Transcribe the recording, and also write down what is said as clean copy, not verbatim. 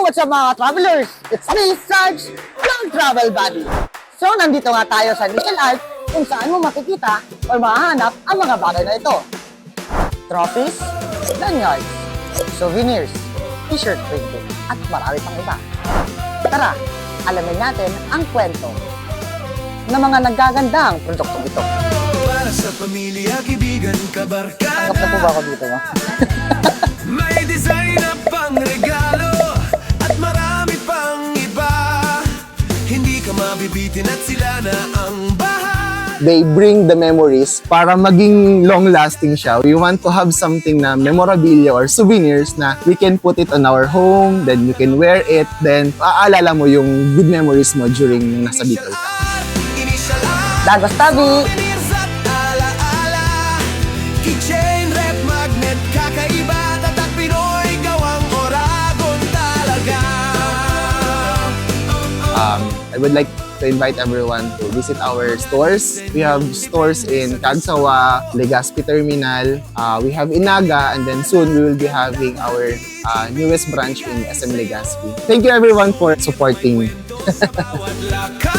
what's up mga travelers? It's me, Sarge, yung travel buddy. So, nandito nga tayo sa Nickel Art kung saan mo makikita o mahahanap ang mga bagay na ito. Trophies, lanyards, souvenirs, t-shirt printing, at marami pang iba. Tara, alamin natin ang kwento ng mga nagagandang produktong ito. Para sa pamilya, kaibigan, kabarkada. Tanggap na po ba ako dito, ma? May design na pang regalo at marami pang iba. Hindi ka mabibitin at sila na ang bahay. They bring the memories para maging long-lasting siya. We want to have something na memorabilia or souvenirs na we can put it on our home, then you can wear it, then aalala mo yung good memories mo during nasa Bicol ka. Dagos Tabi! Souvenirs at alaala. Keychain, rep, magnet, kakaiba. Tatak Pinoy, gawang Oragon talaga. I would like to invite everyone to visit our stores. We have stores in Cagsawa, Legazpi Terminal, we have Inaga, and then soon we will be having our newest branch in SM Legazpi. Thank you everyone for supporting. Bawat lakad